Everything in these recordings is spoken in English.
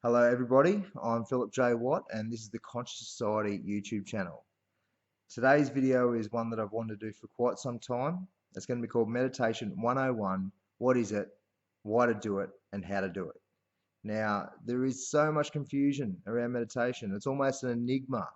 Hello everybody, I'm Phillip J and this is the Conscious Society YouTube channel. Today's video is one that I've wanted to do for quite some time. It's going to be called Meditation 101. What is it, why to do it, and how to do it. Now, there is so much confusion around meditation. It's almost an enigma.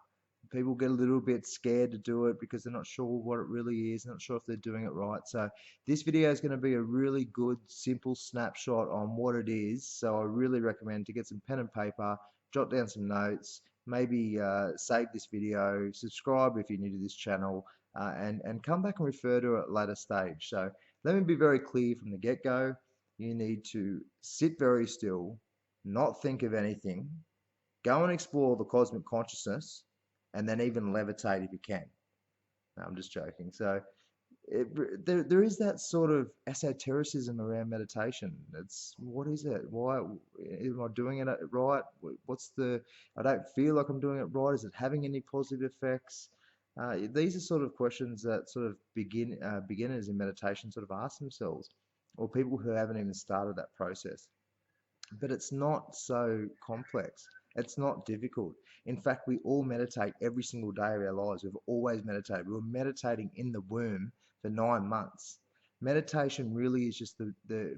People get a little bit scared to do it because they're not sure what it really is, not sure if they're doing it right. So this video is going to be a really good, simple snapshot on what it is. So I really recommend to get some pen and paper, jot down some notes, maybe save this video, subscribe if you're new to this channel, and come back and refer to it at a later stage. So let me be very clear from the get-go. You need to sit very still, not think of anything, go and explore the cosmic consciousness, and then even levitate if you can. No, I'm just joking. So there is that sort of esotericism around meditation. It's what is it? Why am I doing it right? I don't feel like I'm doing it right. Is it having any positive effects? These are sort of questions that sort of beginners in meditation sort of ask themselves, or people who haven't even started that process. But it's not so complex. It's not difficult. In fact, we all meditate every single day of our lives. We've always meditated. We were meditating in the womb for 9 months. Meditation really is just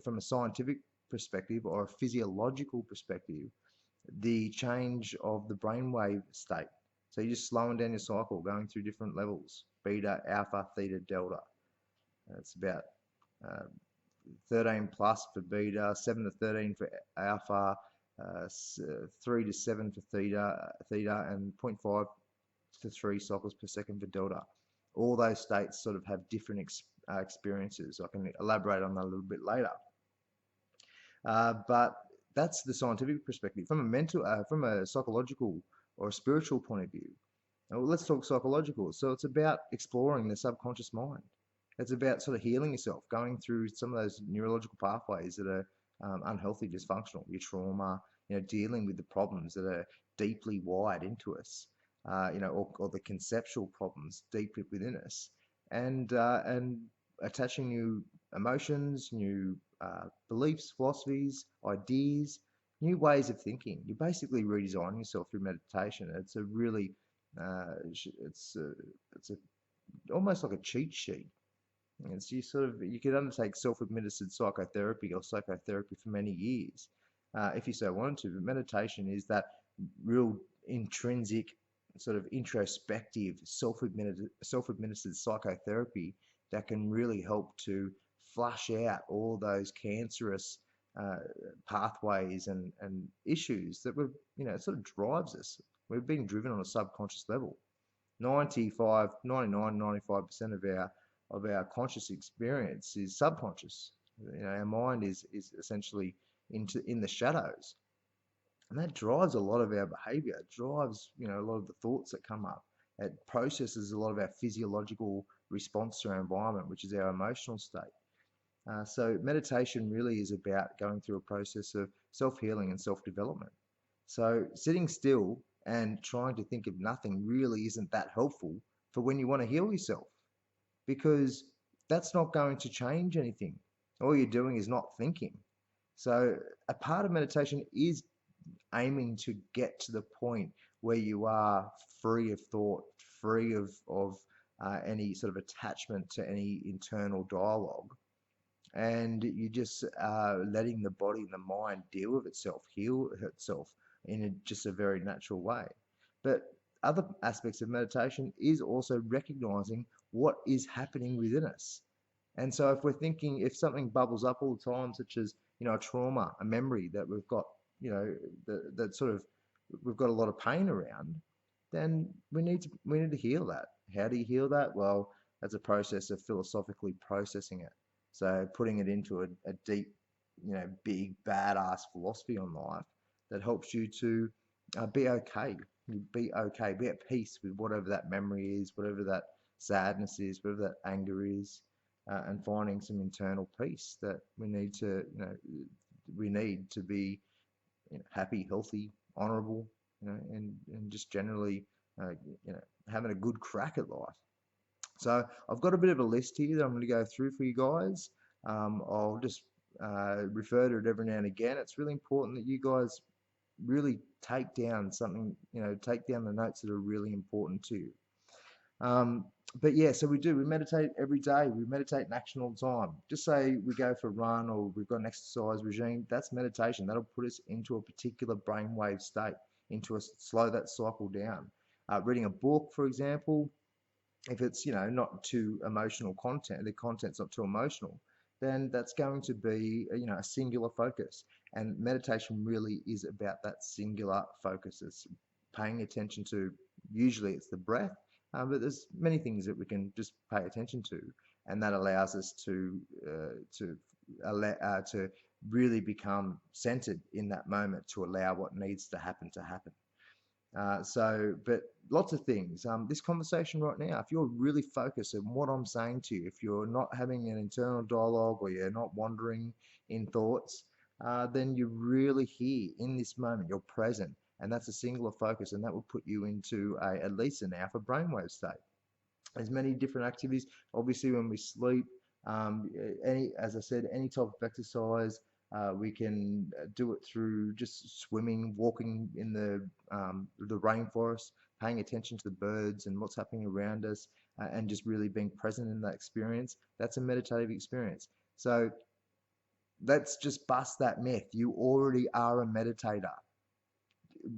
from a scientific perspective or a physiological perspective, the change of the brainwave state. So you're just slowing down your cycle, going through different levels, beta, alpha, theta, delta. It's about uh, 13 plus for beta, 7 to 13 for alpha, 3 to 7 for theta, and 0.5 to 3 cycles per second for delta. All those states sort of have different experiences. I can elaborate on that a little bit later. But that's the scientific perspective. From a psychological or a spiritual point of view, well, let's talk psychological. So it's about exploring the subconscious mind. It's about sort of healing yourself, going through some of those neurological pathways that are unhealthy, dysfunctional, your trauma, dealing with the problems that are deeply wired into us, or the conceptual problems deeply within us, and attaching new emotions, new beliefs, philosophies, ideas, new ways of thinking. You basically redesign yourself through meditation. It's a really, it's almost like a cheat sheet. And so you could undertake self-administered psychotherapy or psychotherapy for many years, if you so wanted to. But meditation is that real intrinsic, sort of introspective, self-administered psychotherapy that can really help to flush out all those cancerous pathways and issues that it sort of drives us. We've been driven on a subconscious level. 95, 99, 95% of our conscious experience is subconscious. Our mind is essentially in the shadows, and that drives a lot of our behavior. It drives a lot of the thoughts that come up. It processes a lot of our physiological response to our environment, which is our emotional state. So meditation really is about going through a process of self-healing and self-development. So sitting still and trying to think of nothing really isn't that helpful for when you want to heal yourself, because that's not going to change anything. All you're doing is not thinking. So a part of meditation is aiming to get to the point where you are free of thought, free of any sort of attachment to any internal dialogue, and you just letting the body and the mind deal with itself, heal itself in just a very natural way. But other aspects of meditation is also recognizing what is happening within us. And so if something bubbles up all the time, such as a trauma, a memory that we've got, that sort of we've got a lot of pain around, then we need to heal that. How do you heal that? Well, that's a process of philosophically processing it. So putting it into a deep, big badass philosophy on life that helps you to be okay. Be okay. Be at peace with whatever that memory is, whatever that sadness is, whatever that anger is, and finding some internal peace that we need to be happy, healthy, honourable, and just generally, having a good crack at life. So I've got a bit of a list here that I'm going to go through for you guys. I'll just refer to it every now and again. It's really important that you guys really take down something, take down the notes that are really important to you. Um, but yeah, so we meditate every day. We meditate in action all the time. Just say we go for a run or we've got an exercise regime, that's meditation. That'll put us into a particular brainwave state, slow that cycle down. Reading a book, for example, if it's not too emotional content, the content's not too emotional, then that's going to be a singular focus. And meditation really is about that singular focus. It's paying attention to, usually it's the breath, but there's many things that we can just pay attention to, and that allows us to really become centered in that moment, to allow what needs to happen to happen. But lots of things. This conversation right now, if you're really focused on what I'm saying to you, if you're not having an internal dialogue or you're not wandering in thoughts, then you're really here in this moment. You're present, and that's a singular focus, and that will put you into at least an alpha brainwave state. There's many different activities. Obviously, when we sleep, as I said, any type of exercise. We can do it through just swimming, walking in the rainforest, paying attention to the birds and what's happening around us, and just really being present in that experience. That's a meditative experience. So let's just bust that myth. You already are a meditator.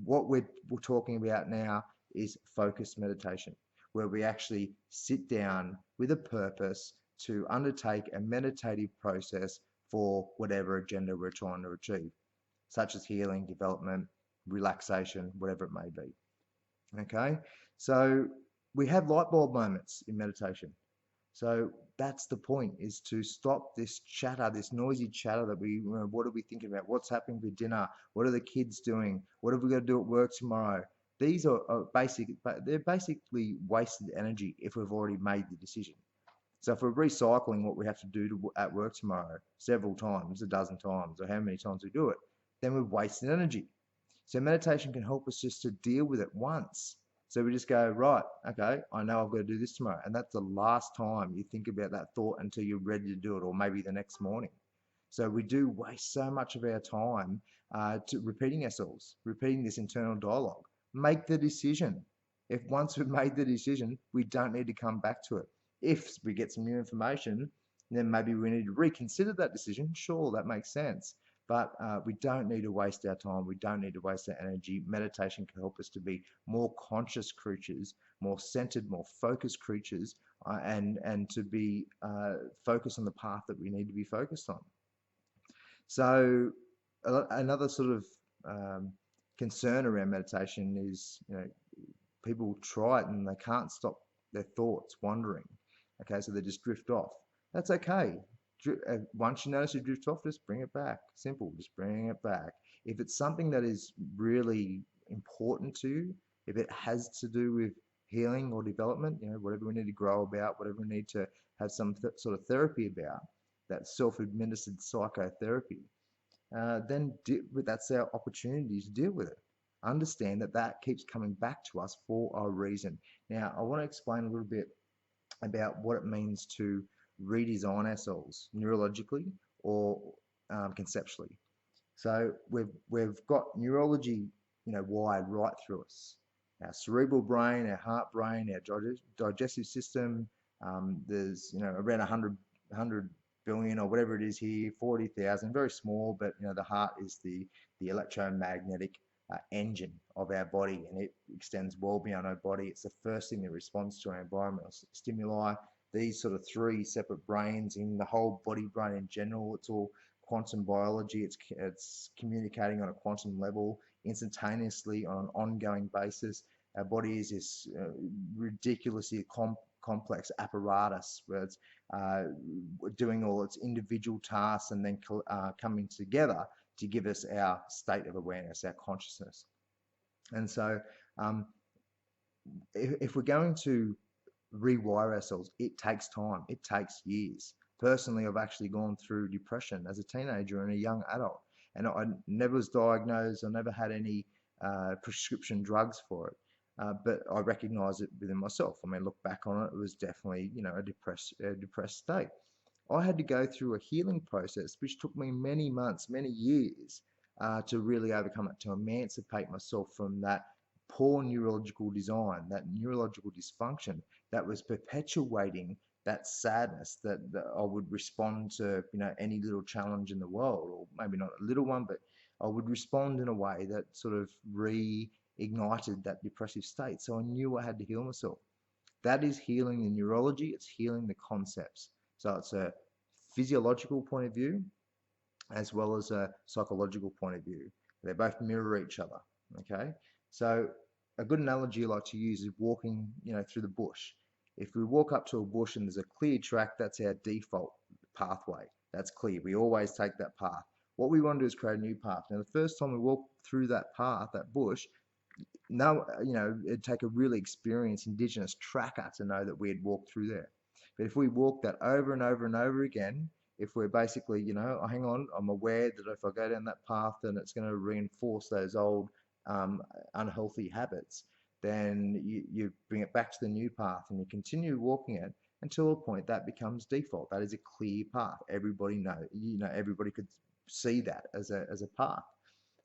What we're talking about now is focused meditation, where we actually sit down with a purpose to undertake a meditative process for whatever agenda we're trying to achieve, such as healing, development, relaxation, whatever it may be. Okay, so we have light bulb moments in meditation. So that's the point, is to stop this chatter, this noisy chatter that what are we thinking about? What's happening for dinner? What are the kids doing? What have we got to do at work tomorrow? These are basic, but they're basically wasted energy if we've already made the decision. So if we're recycling what we have to do at work tomorrow several times, a dozen times, or how many times we do it, then we've wasted energy. So meditation can help us just to deal with it once. So we just go, right, okay, I know I've got to do this tomorrow. And that's the last time you think about that thought until you're ready to do it, or maybe the next morning. So we do waste so much of our time to repeating ourselves, repeating this internal dialogue. Make the decision. If once we've made the decision, we don't need to come back to it. If we get some new information, then maybe we need to reconsider that decision. Sure, that makes sense. But we don't need to waste our time. We don't need to waste our energy. Meditation can help us to be more conscious creatures, more centered, more focused creatures, and to be focused on the path that we need to be focused on. So another sort of concern around meditation is, people try it and they can't stop their thoughts wandering. Okay, so they just drift off. That's okay. Once you notice you drift off, just bring it back. Simple, just bring it back. If it's something that is really important to you, if it has to do with healing or development, whatever we need to grow about, whatever we need to have some sort of therapy about, that self-administered psychotherapy, then that's our opportunity to deal with it. Understand that keeps coming back to us for a reason. Now, I want to explain a little bit about what it means to redesign ourselves neurologically or conceptually. So we've got neurology, wired right through us. Our cerebral brain, our heart brain, our digestive system. There's around 100 billion or whatever it is here, 40,000, very small, but the heart is the electromagnetic engine of our body, and it extends well beyond our body. It's the first thing that responds to our environmental stimuli. These sort of three separate brains in the whole body brain in general, it's all quantum biology. It's communicating on a quantum level instantaneously on an ongoing basis. Our body is this ridiculously complex apparatus where it's doing all its individual tasks and then coming together to give us our state of awareness, our consciousness. And so if we're going to rewire ourselves, it takes time. It takes years. Personally, I've actually gone through depression as a teenager and a young adult, and I never was diagnosed. I never had any prescription drugs for it, but I recognize it within myself. I mean, look back on it, it was definitely, a depressed state. I had to go through a healing process, which took me many months, many years, to really overcome it, to emancipate myself from that poor neurological design, that neurological dysfunction that was perpetuating that sadness that I would respond to, any little challenge in the world, or maybe not a little one, but I would respond in a way that sort of reignited that depressive state. So I knew I had to heal myself. That is healing the neurology, it's healing the concepts. So it's a physiological point of view as well as a psychological point of view. They both mirror each other. Okay. So a good analogy I like to use is walking, through the bush. If we walk up to a bush and there's a clear track, that's our default pathway. That's clear. We always take that path. What we want to do is create a new path. Now, the first time we walk through that path, that bush, no, it'd take a really experienced indigenous tracker to know that we had walked through there. But if we walk that over and over and over again, if we're basically, oh, hang on, I'm aware that if I go down that path, then it's going to reinforce those old unhealthy habits, then you bring it back to the new path and you continue walking it until a point that becomes default. That is a clear path. Everybody knows, everybody could see that as a path,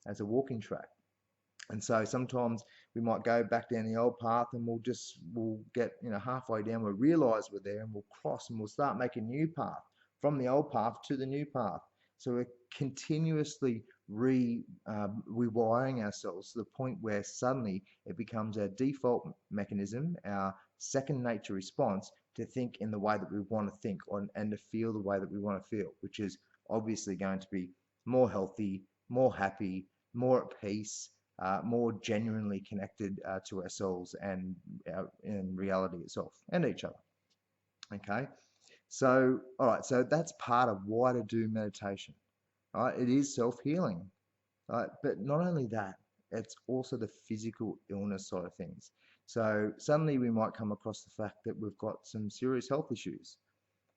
as a walking track. And so sometimes we might go back down the old path and we'll get halfway down, we'll realize we're there and we'll cross and we'll start making a new path from the old path to the new path. So we're continuously rewiring ourselves to the point where suddenly it becomes our default mechanism, our second nature response to think in the way that we want to think and to feel the way that we want to feel, which is obviously going to be more healthy, more happy, more at peace, more genuinely connected to ourselves and in reality itself and each other. Okay, so all right, so that's part of why to do meditation. All right, it is self-healing, right? But not only that, it's also the physical illness side of things. So suddenly we might come across the fact that we've got some serious health issues.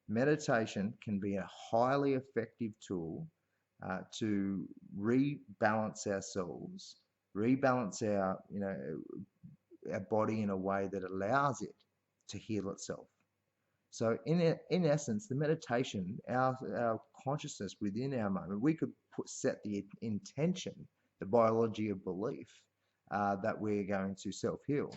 Meditation can be a highly effective tool to rebalance ourselves, rebalance our body in a way that allows it to heal itself. So in essence, the meditation, our consciousness within our moment, we could set the intention, the biology of belief that we're going to self-heal.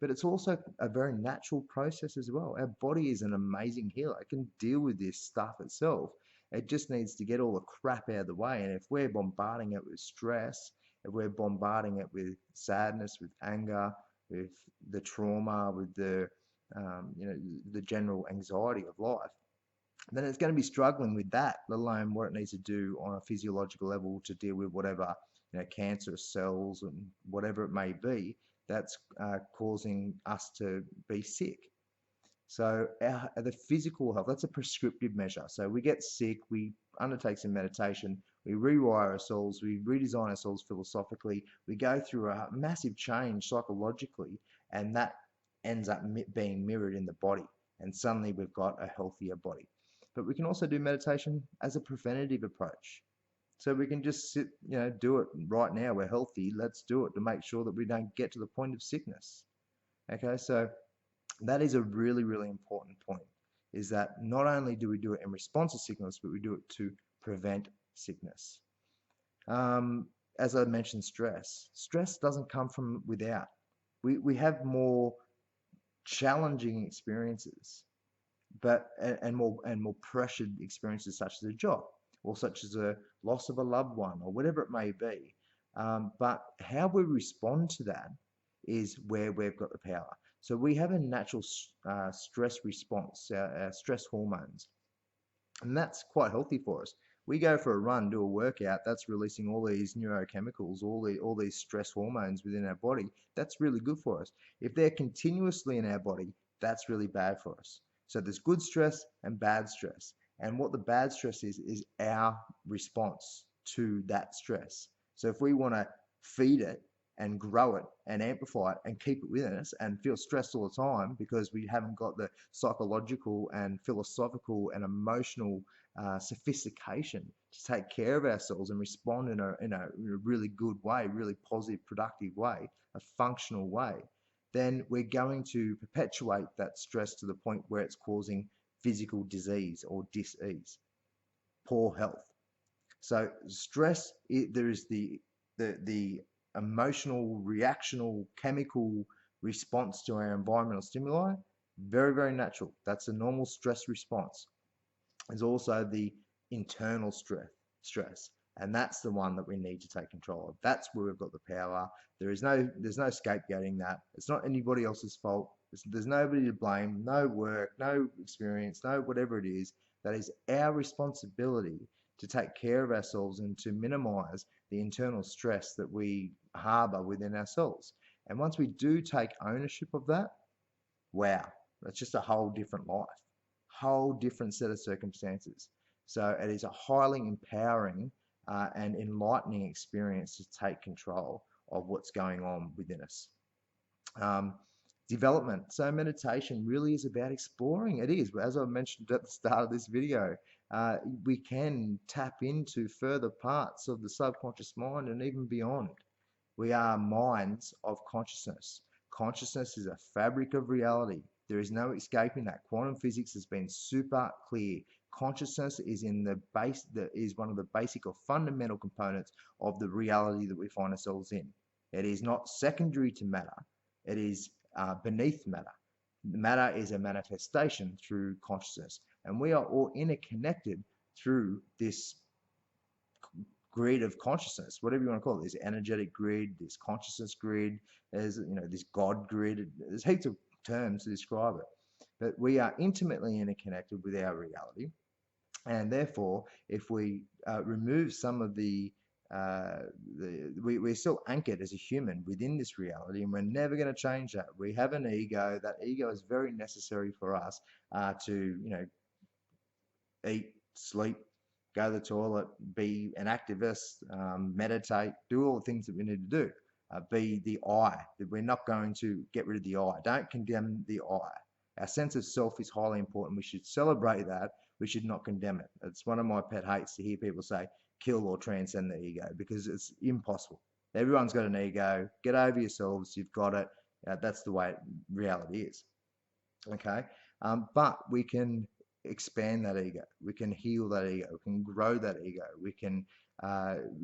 But it's also a very natural process as well. Our body is an amazing healer. It can deal with this stuff itself. It just needs to get all the crap out of the way. And if we're bombarding it with stress, if we're bombarding it with sadness, with anger, with the trauma, with the general anxiety of life, then it's going to be struggling with that, let alone what it needs to do on a physiological level to deal with whatever cancerous cells and whatever it may be that's causing us to be sick. So the physical health, that's a prescriptive measure. So we get sick, we undertake some meditation, we rewire ourselves, we redesign ourselves philosophically, we go through a massive change psychologically, and that ends up being mirrored in the body. And suddenly we've got a healthier body. But we can also do meditation as a preventative approach. So we can just sit, do it right now. We're healthy. Let's do it to make sure that we don't get to the point of sickness. Okay, so that is a really, really important point, is that not only do we do it in response to sickness, but we do it to prevent sickness. As I mentioned, stress. Stress doesn't come from without. We have more challenging experiences, but and more pressured experiences, such as a job or such as a loss of a loved one or whatever it may be. But how we respond to that is where we've got the power. So we have a natural stress response, our stress hormones, and that's quite healthy for us. We go for a run, do a workout, that's releasing all these neurochemicals, all these stress hormones within our body. That's really good for us. If they're continuously in our body, that's really bad for us. So there's good stress and bad stress. And what the bad stress is our response to that stress. So if we want to feed it and grow it and amplify it and keep it within us and feel stressed all the time because we haven't got the psychological and philosophical and emotional sophistication to take care of ourselves and respond in a really good way, really positive, productive way, a functional way, then we're going to perpetuate that stress to the point where it's causing physical disease or dis-ease, poor health. So stress, there is the emotional, reactional, chemical response to our environmental stimuli. Very, very natural. That's a normal stress response. There's also the internal stress, and that's the one that we need to take control of. That's where we've got the power. There's no scapegoating that. It's not anybody else's fault. There's nobody to blame, no work, no experience, no whatever it is. That is our responsibility to take care of ourselves and to minimize the internal stress that we harbor within ourselves. And once we do take ownership of that, wow, that's just a whole different life, whole different set of circumstances. So it is a highly empowering and enlightening experience to take control of what's going on within us. Um, Development. So meditation really is about exploring. It is, as I mentioned at the start of this video, we can tap into further parts of the subconscious mind and even beyond. We are minds of consciousness. Consciousness is a fabric of reality. There is no escaping that. Quantum physics has been super clear. Consciousness is in the base, that is one of the basic or fundamental components of the reality that we find ourselves in. It is not secondary to matter. It is beneath matter. Matter is a manifestation through consciousness, and we are all interconnected through this grid of consciousness, whatever you want to call it. There's energetic grid, there's consciousness grid, there's this God grid. There's heaps of terms to describe it, but we are intimately interconnected with our reality, and therefore, if we remove some of we're still anchored as a human within this reality, and we're never going to change that. We have an ego. That ego is very necessary for us to, eat, sleep, go to the toilet, be an activist, meditate, do all the things that we need to do. Be the I. That we're not going to get rid of the I. Don't condemn the I. Our sense of self is highly important. We should celebrate that. We should not condemn it. It's one of my pet hates to hear people say, kill or transcend the ego, because it's impossible. Everyone's got an ego. Get over yourselves. You've got it. That's the way reality is. Okay. But we can expand that ego. We can heal that ego. We can grow that ego. We can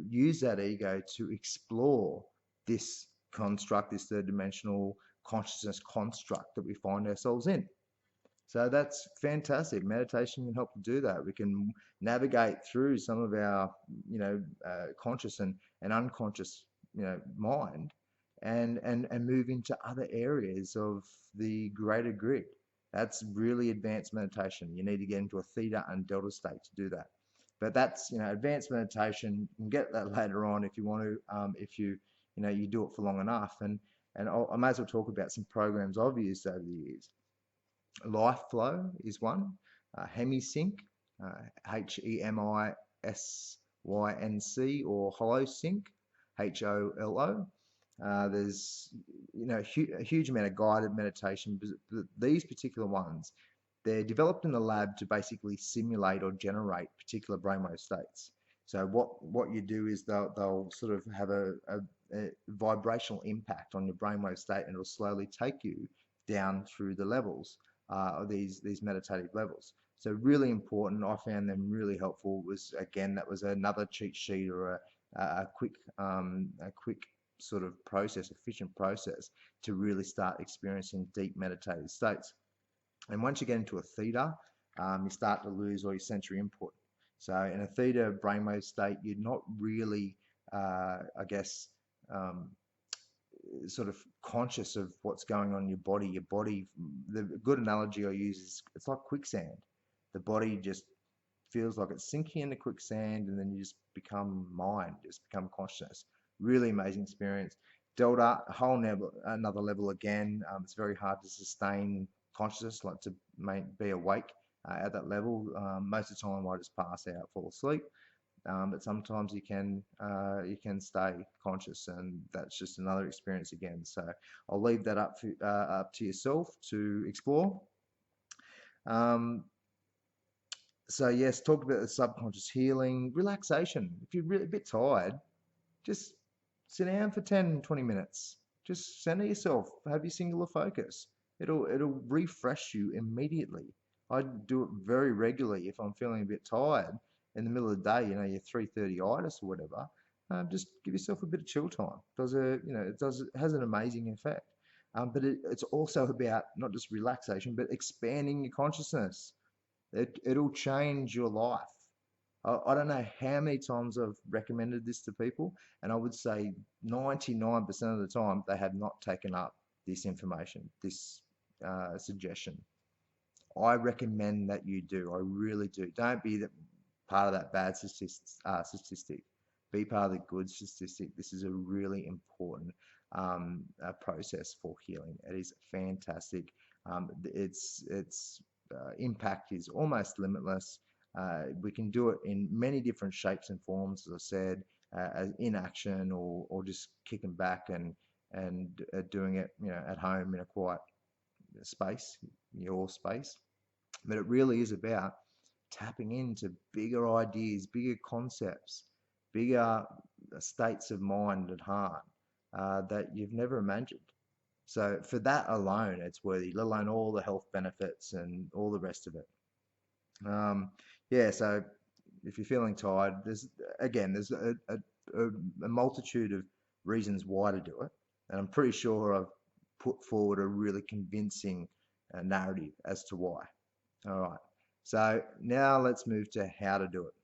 use that ego to explore this construct, this third dimensional consciousness construct that we find ourselves in. So that's fantastic. Meditation can help to do that. We can navigate through some of our, conscious and unconscious, mind, and move into other areas of the greater grid. That's really advanced meditation. You need to get into a theta and delta state to do that. But that's, advanced meditation. You can get that later on if you want to, if you do it for long enough. And I may as well talk about some programs I've used over the years. Life Flow is one. HemiSync, HEMISYNC, or HoloSync, HOLO. There's a huge amount of guided meditation, but these particular ones, they're developed in the lab to basically simulate or generate particular brainwave states. So what you do is they'll sort of have a vibrational impact on your brainwave state, and it'll slowly take you down through the levels of these meditative levels. So really important. I found them really helpful. That was another cheat sheet, or a quick sort of process, efficient process to really start experiencing deep meditative states. And once you get into a theta, you start to lose all your sensory input. So in a theta brainwave state, you're not really, sort of conscious of what's going on in your body. Your body, the good analogy I use is it's like quicksand. The body just feels like it's sinking into quicksand, and then you just become mind, just become consciousness. Really amazing experience. Delta, a whole another level again. It's very hard to sustain consciousness, like to be awake at that level. Most of the time I just pass out, fall asleep. But sometimes you can stay conscious, and that's just another experience again. So I'll leave that up to yourself to explore. So yes, talk about the subconscious healing, relaxation. If you're really a bit tired, just sit down for 10, 20 minutes. Just center yourself, have your singular focus. It'll refresh you immediately. I do it very regularly if I'm feeling a bit tired. in the middle of the day, your 3:30 itis or whatever, just give yourself a bit of chill time. It has an amazing effect. But it's also about not just relaxation, but expanding your consciousness. It'll change your life. I don't know how many times I've recommended this to people, and I would say 99% of the time they have not taken up this information, this suggestion. I recommend that you do. I really do. Don't be part of that bad statistic. Be part of the good statistic. This is a really important process for healing. It is fantastic. Its impact is almost limitless. We can do it in many different shapes and forms, as I said, as inaction or just kicking back and doing it, at home in a quiet space, your space. But it really is about tapping into bigger ideas, bigger concepts, bigger states of mind and heart that you've never imagined. So for that alone, it's worthy, let alone all the health benefits and all the rest of it. So if you're feeling tired, there's a multitude of reasons why to do it. And I'm pretty sure I've put forward a really convincing narrative as to why. All right. So now let's move to how to do it.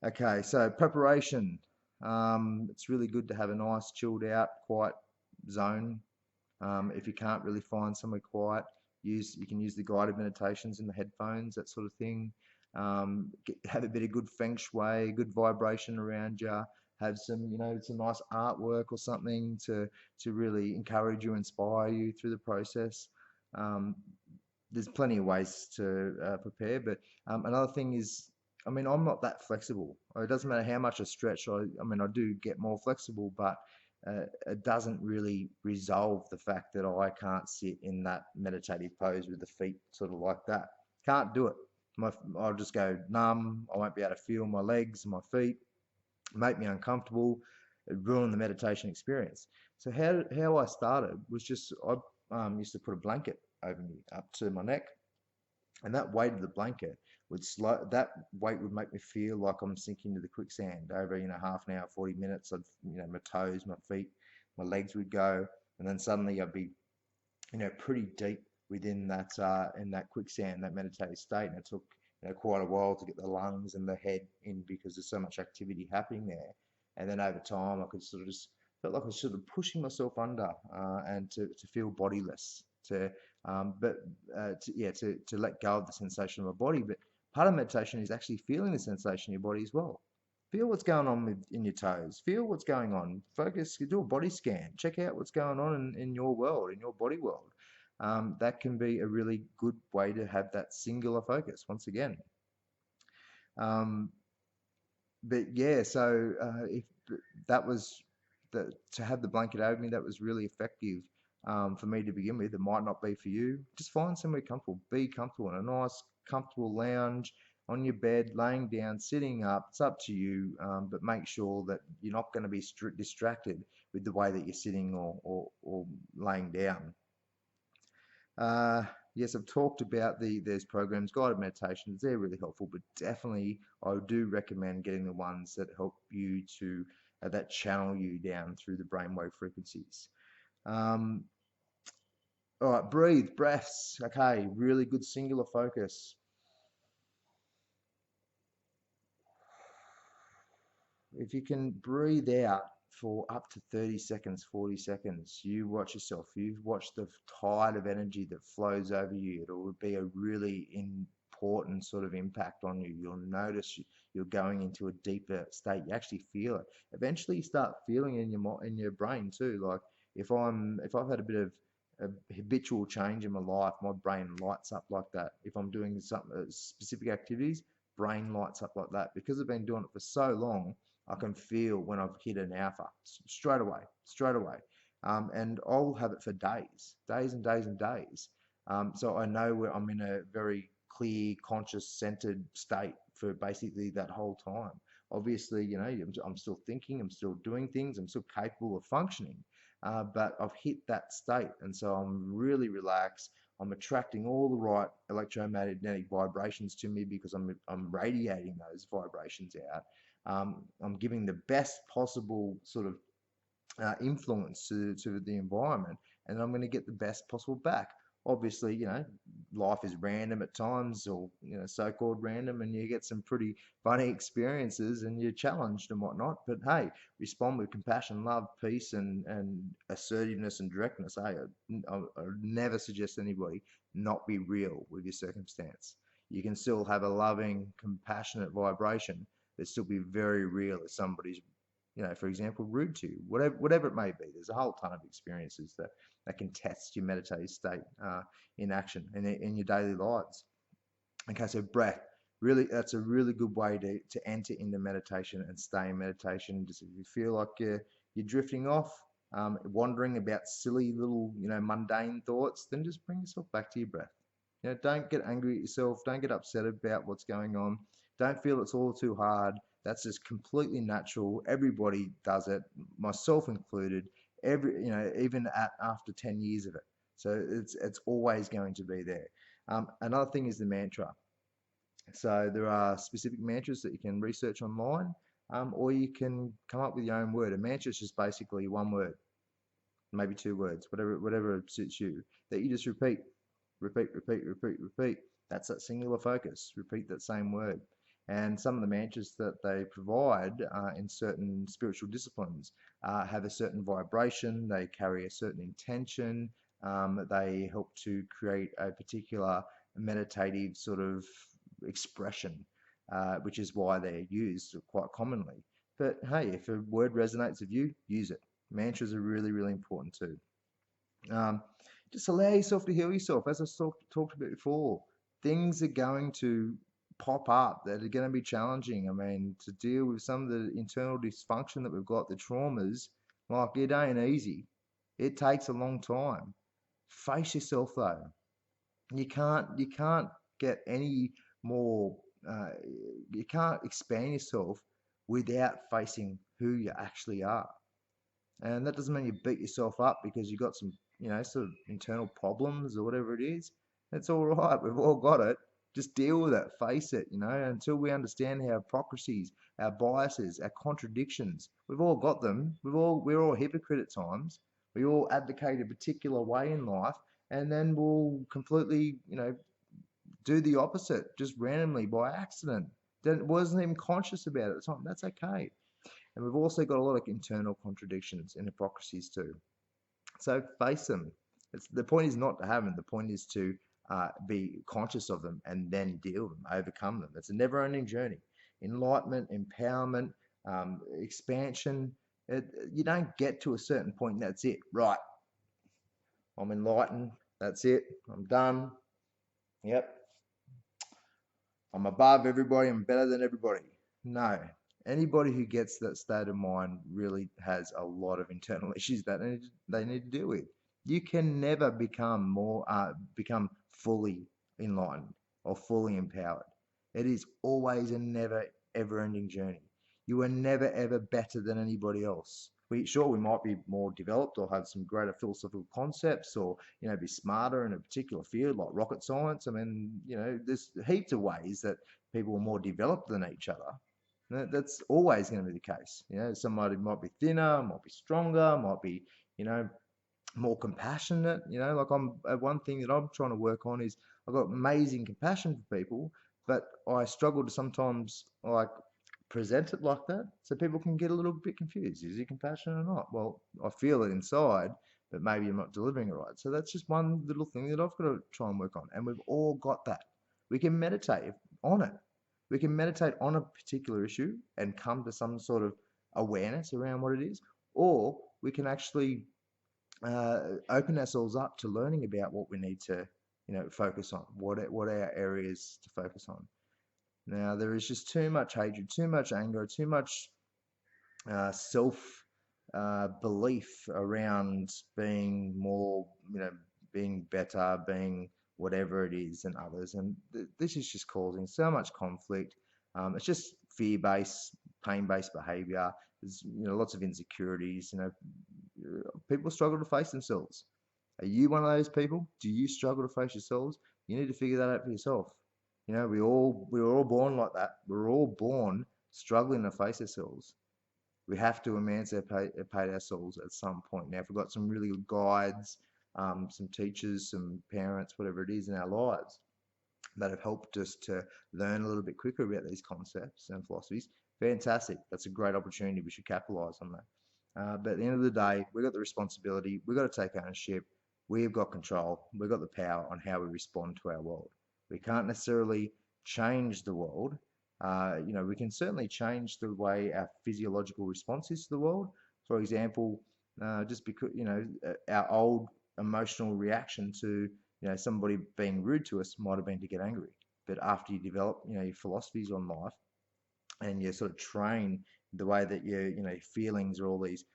Okay. So preparation. It's really good to have a nice chilled out, quiet zone. If you can't really find somewhere quiet, you can use the guided meditations in the headphones, that sort of thing. Have a bit of good feng shui, good vibration around you. Have some nice artwork or something to really encourage you, inspire you through the process. There's plenty of ways to prepare, but another thing is, I'm not that flexible. It doesn't matter how much I stretch. I do get more flexible, but it doesn't really resolve the fact that I can't sit in that meditative pose with the feet sort of like that. Can't do it. I'll just go numb. I won't be able to feel my legs and my feet. Make me uncomfortable. It ruin the meditation experience. So how I started was just I used to put a blanket over me up to my neck, and that weight of the blanket would would make me feel like I'm sinking to the quicksand over half an hour, 40 minutes. My toes, my feet, my legs would go, and then suddenly I'd be pretty deep within that in that quicksand, that meditative state. And it took quite a while to get the lungs and the head in because there's so much activity happening there. And then over time I could sort of just felt like I was sort of pushing myself under and to feel bodiless, to let go of the sensation of my body. But part of meditation is actually feeling the sensation in your body as well. Feel what's going on in your toes. Feel what's going on. Focus. Do a body scan. Check out what's going on in your world, in your body world. That can be a really good way to have that singular focus once again. If that was to have the blanket over me, that was really effective for me to begin with. It might not be for you. Just find somewhere comfortable. Be comfortable in a nice, comfortable lounge, on your bed, laying down, sitting up. It's up to you, but make sure that you're not going to be distracted with the way that you're sitting or laying down. Yes, I've talked about there's programs, guided meditations. They're really helpful, but definitely I do recommend getting the ones that help you to that channel you down through the brainwave frequencies. All right, breathe, breaths. Okay, really good singular focus. If you can breathe out for up to 30 seconds, 40 seconds, you watch yourself. You watch the tide of energy that flows over you. It will be a really important sort of impact on you. You'll notice you're going into a deeper state. You actually feel it. Eventually, you start feeling it in your brain too. Like if I've had a bit of a habitual change in my life, my brain lights up like that. If I'm doing some specific activities, brain lights up like that. Because I've been doing it for so long, I can feel when I've hit an alpha straight away. And I'll have it for days and days and days. So I know where I'm in a very clear, conscious, centered state for basically that whole time. Obviously, I'm still thinking, I'm still doing things, I'm still capable of functioning, but I've hit that state. And so I'm really relaxed. I'm attracting all the right electromagnetic vibrations to me because I'm radiating those vibrations out. I'm giving the best possible sort of influence to the environment, and I'm going to get the best possible back. Obviously, life is random at times, or so-called random, and you get some pretty funny experiences, and you're challenged and whatnot. But hey, respond with compassion, love, peace, and assertiveness and directness. Hey, I never suggest anybody not be real with your circumstance. You can still have a loving, compassionate vibration, but still be very real if somebody's for example, rude to you, whatever it may be. There's a whole ton of experiences that can test your meditative state in action in your daily lives. Okay, so breath, really, that's a really good way to enter into meditation and stay in meditation. Just if you feel like you're drifting off, wandering about silly little, mundane thoughts, then just bring yourself back to your breath. Don't get angry at yourself. Don't get upset about what's going on. Don't feel it's all too hard. That's just completely natural. Everybody does it, myself included. Even after 10 years of it. So it's always going to be there. Another thing is the mantra. So there are specific mantras that you can research online, or you can come up with your own word. A mantra is just basically one word, maybe two words, whatever suits you, that you just repeat, repeat, repeat, repeat, repeat. That's that singular focus. Repeat that same word. And some of the mantras that they provide in certain spiritual disciplines have a certain vibration. They carry a certain intention. They help to create a particular meditative sort of expression, which is why they're used quite commonly. But hey, if a word resonates with you, use it. Mantras are really, really important too. Um, just allow yourself to heal yourself. As I talked about before, things are going to pop up that are going to be challenging. I mean, to deal with some of the internal dysfunction that we've got, the traumas, like it ain't easy. It takes a long time. Face yourself though. You can't get any more. Uh, you can't expand yourself without facing who you actually are. And that doesn't mean you beat yourself up because you got some, sort of internal problems or whatever it is. It's all right. We've all got it. Just deal with it. Face it, until we understand our hypocrisies, our biases, our contradictions. We've all got them. We're all hypocrite at times. We all advocate a particular way in life, and then we'll completely, do the opposite just randomly by accident. Wasn't even conscious about it at the time. That's okay. And we've also got a lot of internal contradictions and hypocrisies too. So face them. The point is not to have them. The point is to be conscious of them and then deal with them, overcome them. It's a never-ending journey. Enlightenment, empowerment, expansion. You don't get to a certain point and that's it. Right. I'm enlightened. That's it. I'm done. Yep. I'm above everybody. I'm better than everybody. No. Anybody who gets that state of mind really has a lot of internal issues that they need to deal with. You can never become fully enlightened or fully empowered. It is always a never ever ending journey. You are never ever better than anybody else. We might be more developed or have some greater philosophical concepts, or be smarter in a particular field like rocket science. I mean, there's heaps of ways that people are more developed than each other. That's always going to be the case. Somebody might be thinner, might be stronger, might be, more compassionate. Like one thing that I'm trying to work on is I've got amazing compassion for people, but I struggle to sometimes like present it like that, so people can get a little bit confused. Is he compassionate or not? Well, I feel it inside, but maybe I'm not delivering it right. So that's just one little thing that I've got to try and work on. And we've all got that. We can meditate on it. We can meditate on a particular issue and come to some sort of awareness around what it is, or we can actually open ourselves up to learning about what we need to, focus on. What are our areas to focus on? Now, there is just too much hatred, too much anger, too much self belief around being more, being better, being whatever it is than others. And this is just causing so much conflict. It's just fear-based, pain-based behavior. There's, lots of insecurities. People struggle to face themselves. Are you one of those people? Do you struggle to face yourselves? You need to figure that out for yourself. You know, we were all born like that. We're all born struggling to face ourselves. We have to emancipate ourselves at some point. Now, if we've got some really good guides, some teachers, some parents, whatever it is in our lives that have helped us to learn a little bit quicker about these concepts and philosophies, fantastic. That's a great opportunity. We should capitalize on that. But at the end of the day, we've got the responsibility. We've got to take ownership. We've got control. We've got the power on how we respond to our world. We can't necessarily change the world. You know, we can certainly change the way our physiological response is to the world. For example, just because, you know, our old emotional reaction to, you know, somebody being rude to us might have been to get angry. But after you develop, you know, your philosophies on life, and you sort of train the way that you know, your feelings are all these.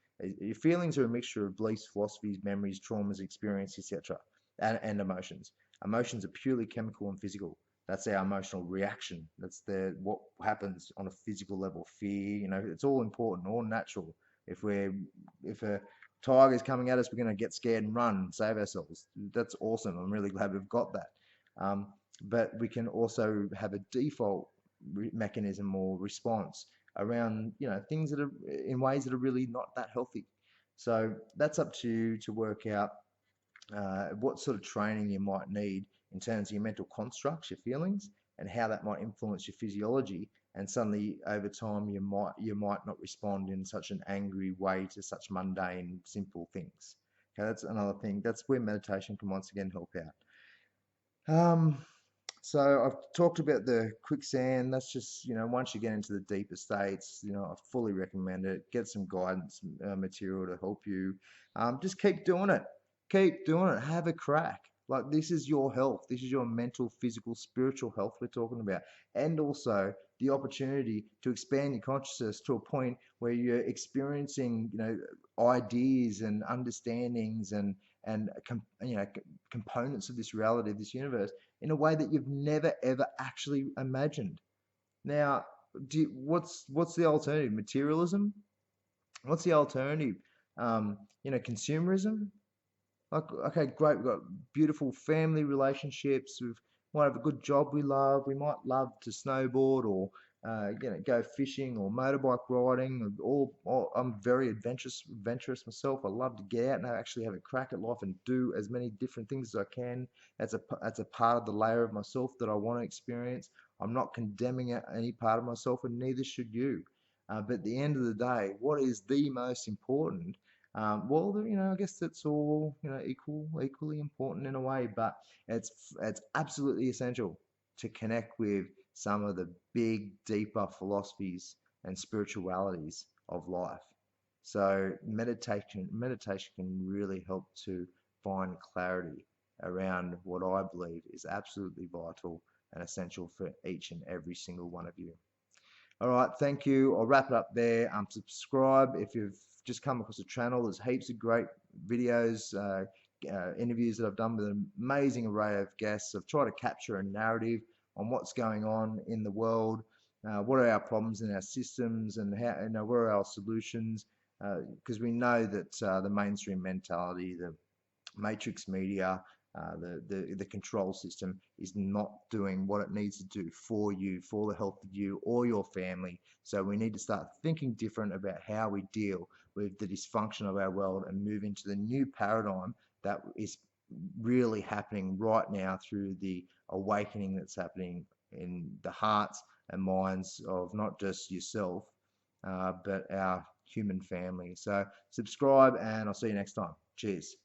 Your feelings are a mixture of beliefs, philosophies, memories, traumas, experiences, etc., and emotions. Emotions are purely chemical and physical. That's our emotional reaction. That's what happens on a physical level. Fear, you know, it's all important, all natural. If a tiger's coming at us, we're going to get scared and run and save ourselves. That's awesome. I'm really glad we've got that. But we can also have a default mechanism or response around, you know, things that are in ways that are really not that healthy. So that's up to you to work out what sort of training you might need in terms of your mental constructs, your feelings, and how that might influence your physiology. And suddenly, over time, you might not respond in such an angry way to such mundane, simple things. Okay, that's another thing. That's where meditation can once again help out. So I've talked about the quicksand. That's just, you know, once you get into the deeper states, you know, I fully recommend it. Get some guidance material to help you. Just keep doing it. Keep doing it. Have a crack. Like, this is your health. This is your mental, physical, spiritual health we're talking about. And also the opportunity to expand your consciousness to a point where you're experiencing, you know, ideas and understandings and you know, components of this reality, of this universe, in a way that you've never ever actually imagined. Now, what's the alternative? Materialism? What's the alternative? You know, consumerism? Like, okay, great, we've got beautiful family relationships. We might have a good job we love. We might love to snowboard or you know, go fishing or motorbike riding. I'm very adventurous myself. I love to get out and actually have a crack at life and do as many different things as I can. That's a part of the layer of myself that I want to experience. I'm not condemning any part of myself, and neither should you. But at the end of the day, what is the most important? Well, you know, I guess that's all, you know, equally important in a way, but it's absolutely essential to connect with some of the big, deeper philosophies and spiritualities of life. So meditation can really help to find clarity around what I believe is absolutely vital and essential for each and every single one of you. All right, thank you. I'll wrap it up there. Subscribe if you've just come across the channel. There's heaps of great videos, interviews that I've done with an amazing array of guests. I've tried to capture a narrative on what's going on in the world, what are our problems in our systems, and how, you know, what are our solutions? Because we know that the mainstream mentality, the matrix media, the control system is not doing what it needs to do for you, for the health of you or your family. So we need to start thinking different about how we deal with the dysfunction of our world and move into the new paradigm that is really happening right now through the awakening that's happening in the hearts and minds of not just yourself, but our human family. So subscribe, and I'll see you next time. Cheers.